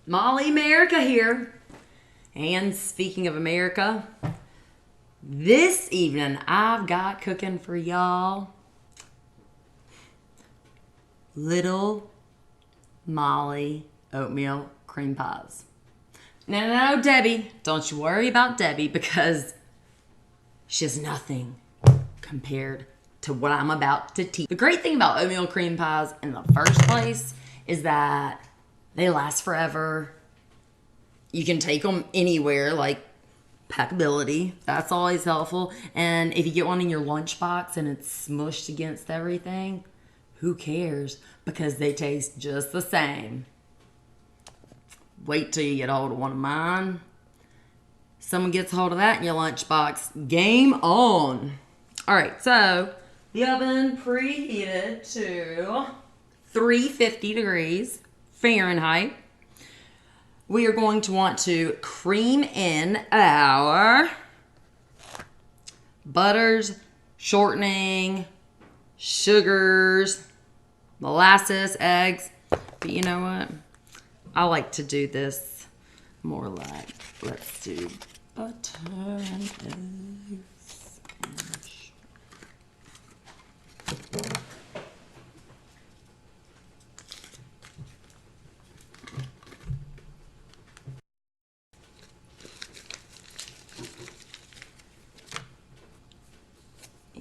Molly America here. And speaking of America, this evening I've got cooking for y'all little Molly oatmeal cream pies. No, Debbie. Don't you worry about Debbie because she's nothing compared to what I'm about to teach. The great thing about oatmeal cream pies in the first place is that they last forever. You can take them anywhere, like packability. That's always helpful. And if you get one in your lunchbox and it's smushed against everything, who cares? Because they taste just the same. Wait till you get hold of one of mine. Someone gets hold of that in your lunchbox. Game on. All right, so the oven preheated to 350 degrees Fahrenheit. We are going to want to cream in our butters, shortening, sugars, molasses, eggs. But you know what? I like to do this more like, let's do butter and eggs.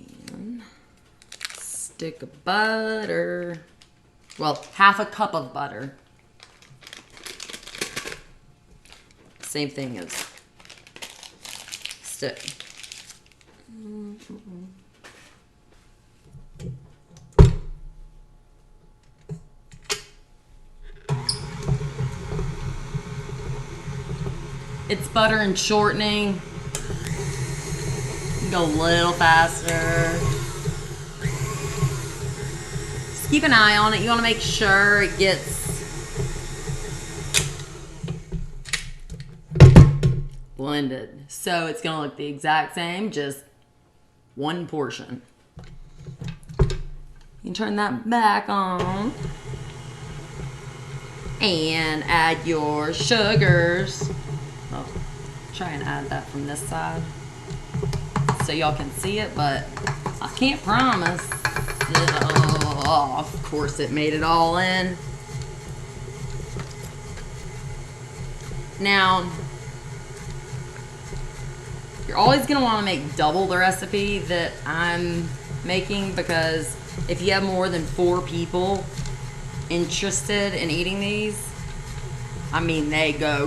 And stick of butter. Well, half a cup of butter. Same thing as stick. It's butter and shortening. Go a little faster. Just keep an eye on it. You want to make sure it gets blended. So it's going to look the exact same, just one portion. You can turn that back on and add your sugars. Oh, try and add that from this side so y'all can see it, but I can't promise. Oh, of course it made it all in. Now, you're always going to want to make double the recipe that I'm making, because if you have more than 4 people interested in eating these, I mean, they go.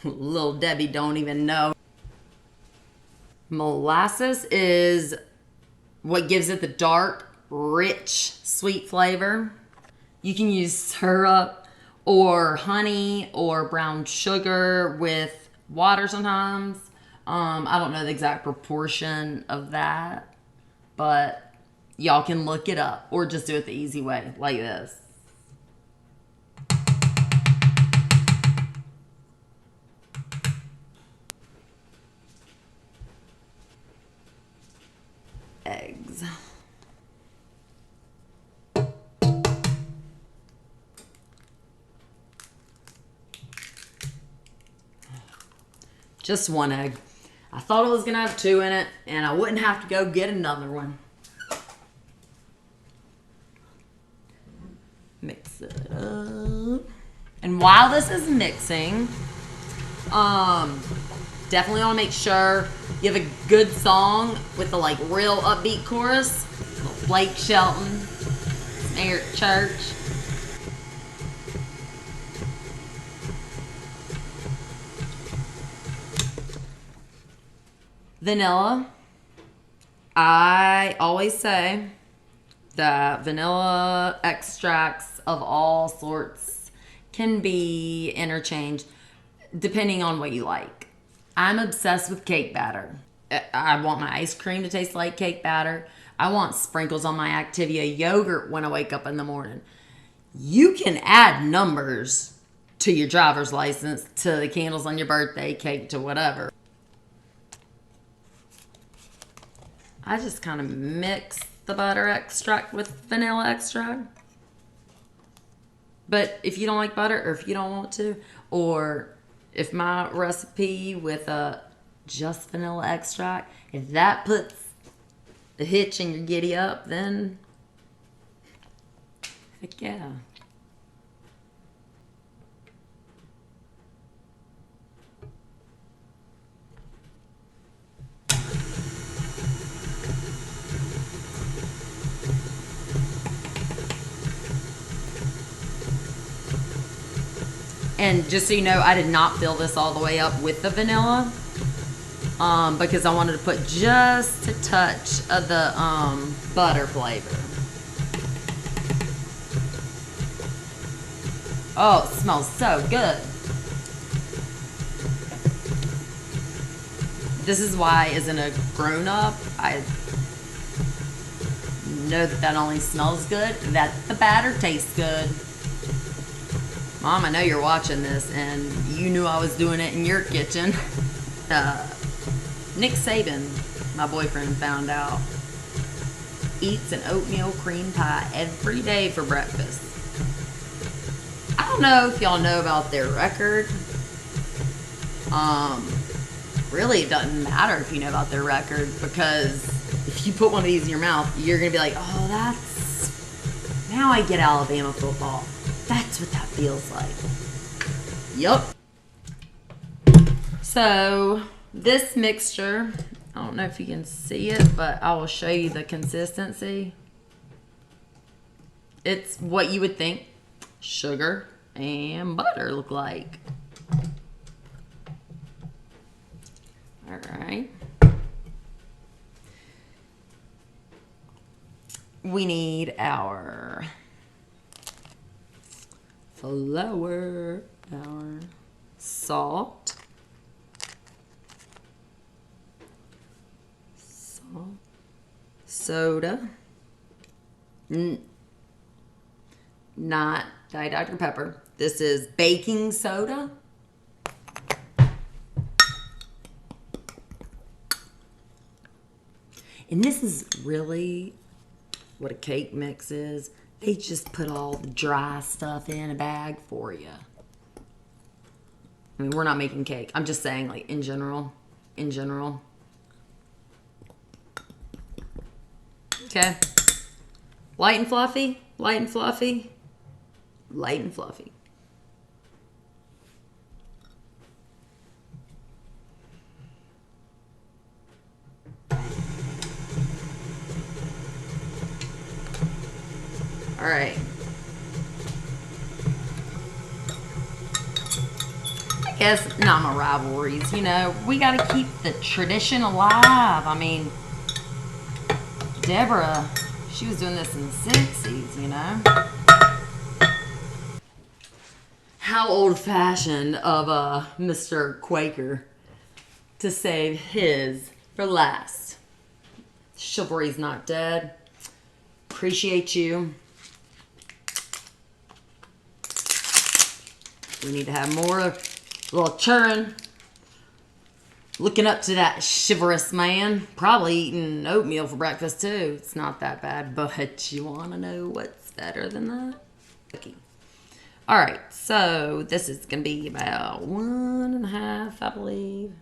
Little Debbie don't even know. Molasses is what gives it the dark, rich, sweet flavor. You can use syrup or honey or brown sugar with water sometimes. I don't know the exact proportion of that, but y'all can look it up or just do it the easy way, like this. Eggs. Just one egg. I thought it was gonna have 2 in it and I wouldn't have to go get another one. Mix it up. And while this is mixing, definitely want to make sure you have a good song with the like real upbeat chorus. Blake Shelton, Eric Church. Vanilla. I always say that vanilla extracts of all sorts can be interchanged depending on what you like. I'm obsessed with cake batter. I want my ice cream to taste like cake batter. I want sprinkles on my Activia yogurt when I wake up in the morning. You can add numbers to your driver's license, to the candles on your birthday cake, to whatever. I just kind of mix the butter extract with vanilla extract. But if you don't like butter, or if you don't want to, or if my recipe with just vanilla extract, if that puts a hitch in your giddy up, then heck yeah. And just so you know, I did not fill this all the way up with the vanilla because I wanted to put just a touch of the butter flavor. Oh, it smells so good. This is why, as a grown-up, I know that only smells good, that the batter tastes good. Mom, I know you're watching this, and you knew I was doing it in your kitchen. Nick Saban, my boyfriend, found out, eats an oatmeal cream pie every day for breakfast. I don't know if y'all know about their record. Really, it doesn't matter if you know about their record, because if you put one of these in your mouth, you're going to be like, oh, now I get Alabama football. That's what that feels like. Yup. So, this mixture, I don't know if you can see it, but I will show you the consistency. It's what you would think sugar and butter look like. Alright. We need our flour, our salt, soda, not Diet Dr. Pepper. This is baking soda. And this is really what a cake mix is. They just put all the dry stuff in a bag for you. I mean, we're not making cake. I'm just saying, like, in general. In general. Okay. Light and fluffy. Light and fluffy. Light and fluffy. All right. I guess not my rivalries, you know. We got to keep the tradition alive. I mean, Deborah, she was doing this in the 60s, you know. How old-fashioned of Mr. Quaker to save his for last. Chivalry's not dead. Appreciate you. We need to have more little churn. Looking up to that chivalrous man. Probably eating oatmeal for breakfast too. It's not that bad, but you want to know what's better than that? Cookie. Alright, so this is going to be about 1.5, I believe.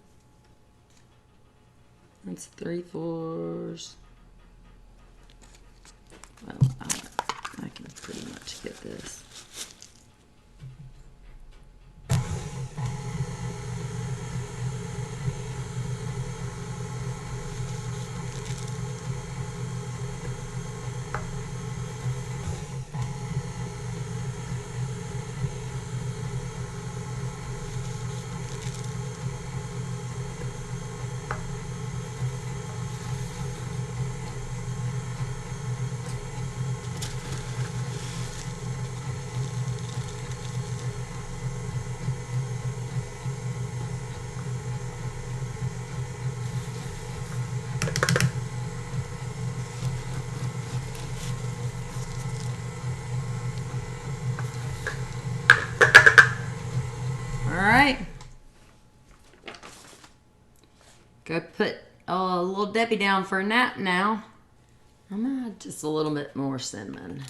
That's 3/4. Well, I can pretty much get this. Go put little Debbie down for a nap now. I'm gonna add just a little bit more cinnamon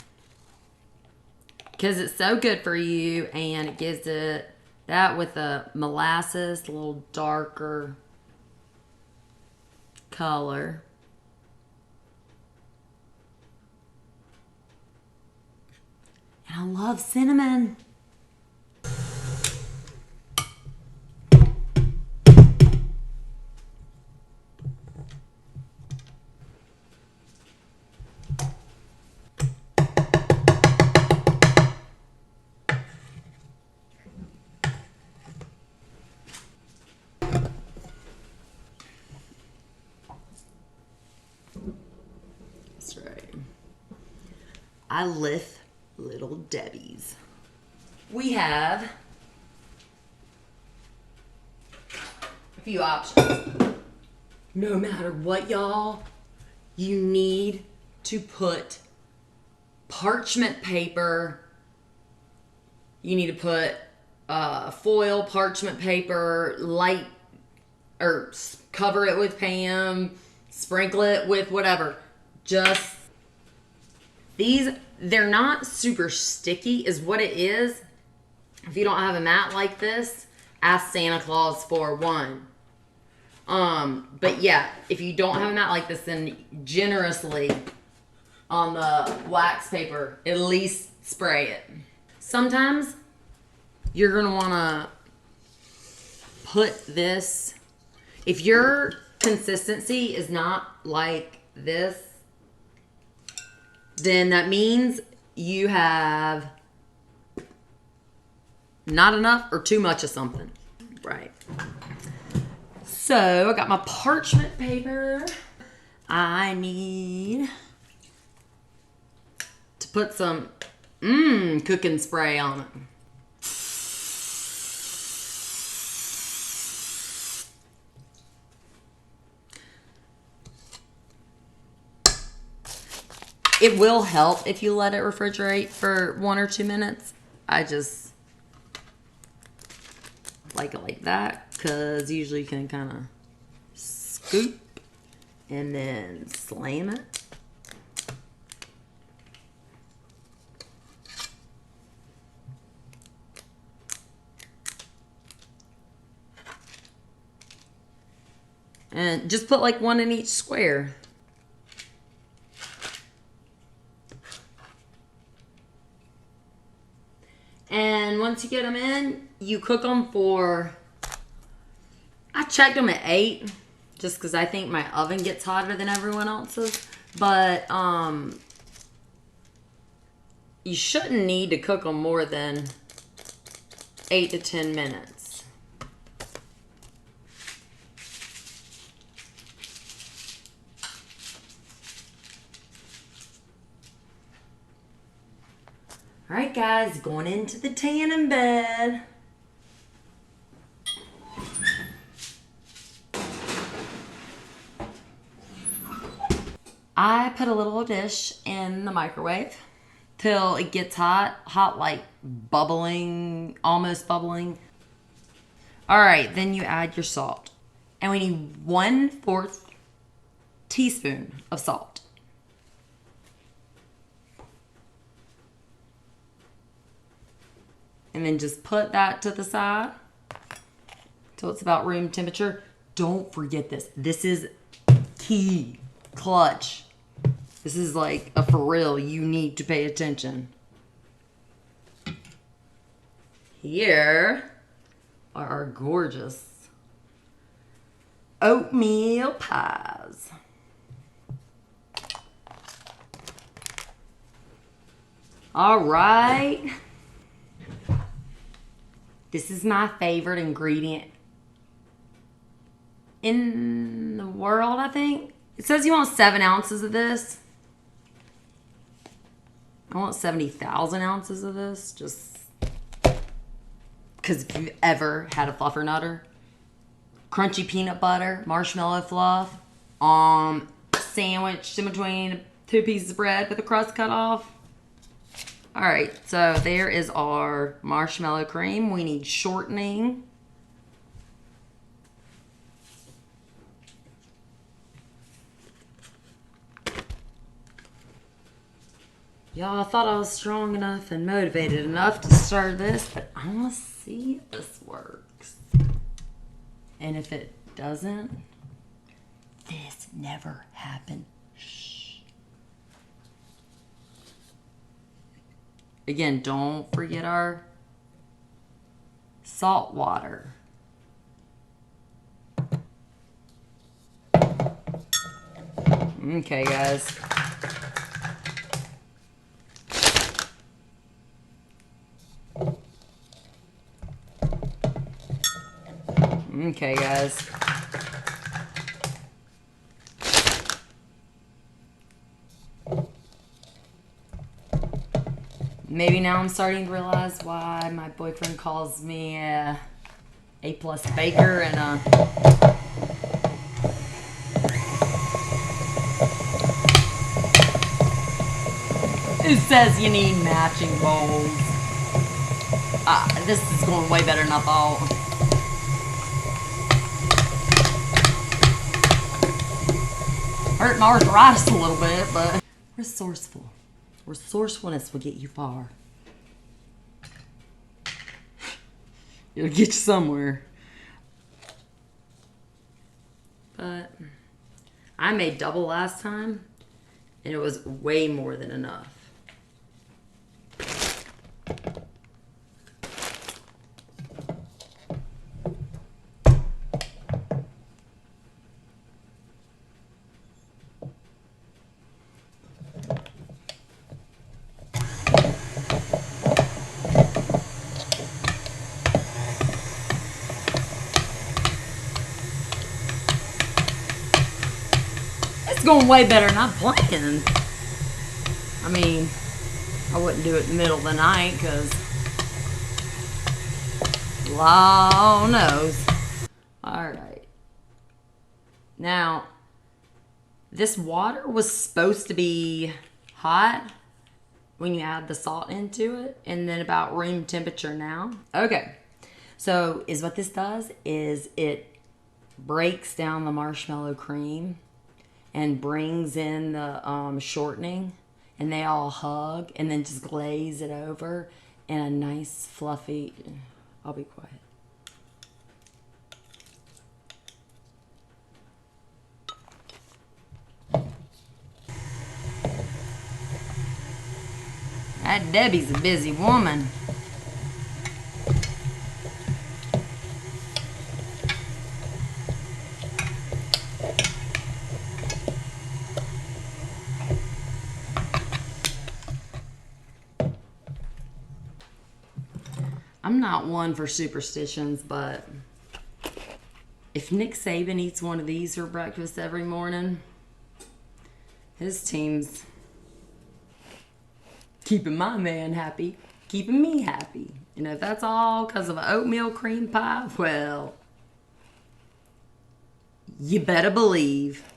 because it's so good for you, and it gives it that with the molasses, a little darker color. And I love cinnamon. That's right. I lift little Debbie's. We have a few options. No matter what, y'all, you need to put parchment paper. You need to put foil, parchment paper, light, or cover it with Pam, sprinkle it with whatever. Just these, they're not super sticky is what it is. If you don't have a mat like this, ask Santa Claus for one. But yeah, if you don't have a mat like this, then generously on the wax paper, at least spray it. Sometimes you're going to want to put this, if your consistency is not like this, then that means you have not enough or too much of something. Right. So I got my parchment paper. I need to put some cooking spray on it. It will help if you let it refrigerate for 1 or 2 minutes. I just like it like that because usually you can kind of scoop and then slam it. And just put like 1 in each square. And once you get them in, you cook them for, I checked them at 8, just because I think my oven gets hotter than everyone else's. But you shouldn't need to cook them more than 8 to 10 minutes. All right, guys, going into the tanning bed. I put a little dish in the microwave till it gets hot like bubbling, almost bubbling. All right, then you add your salt. And we need 1/4 teaspoon of salt. And then just put that to the side till it's about room temperature. Don't forget this. This is key, clutch. This is like a for real. You need to pay attention. Here are our gorgeous oatmeal pies. All right. This is my favorite ingredient in the world, I think. It says you want 7 ounces of this. I want 70,000 ounces of this, just because if you've ever had a fluffernutter, crunchy peanut butter, marshmallow fluff, sandwiched in between 2 pieces of bread with the crust cut off. All right, so there is our marshmallow cream. We need shortening. Y'all, I thought I was strong enough and motivated enough to start this, but I want to see if this works. And if it doesn't, this never happened. Shh. Again, don't forget our salt water. Okay, guys. Okay, guys. Maybe now I'm starting to realize why my boyfriend calls me a A-plus baker and who says you need matching bowls? This is going way better than I thought. Hurt my arthritis a little bit, but resourceful. Resourcefulness will get you far. It'll get you somewhere. But I made double last time, and it was way more than enough. It's going way better than I'm planning. I mean, I wouldn't do it in the middle of the night because Lord knows. Alright. Now, this water was supposed to be hot when you add the salt into it, and then about room temperature now. Okay. So, is what this does is it breaks down the marshmallow cream and brings in the shortening, and they all hug, and then just glaze it over in a nice fluffy. I'll be quiet. That Debbie's a busy woman. I'm not one for superstitions, but if Nick Saban eats one of these for breakfast every morning, his team's keeping my man happy, keeping me happy. And if that's all because of an oatmeal cream pie, well, you better believe.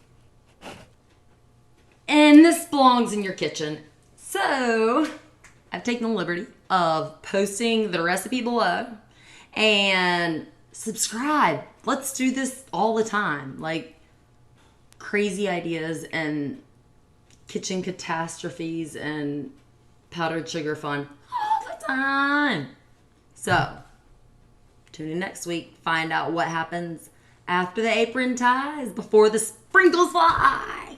And this belongs in your kitchen. So, I've taken the liberty of posting the recipe below, and subscribe. Let's do this all the time. Like, crazy ideas and kitchen catastrophes and powdered sugar fun all the time. So, tune in next week. Find out what happens after the apron ties, before the sprinkles fly.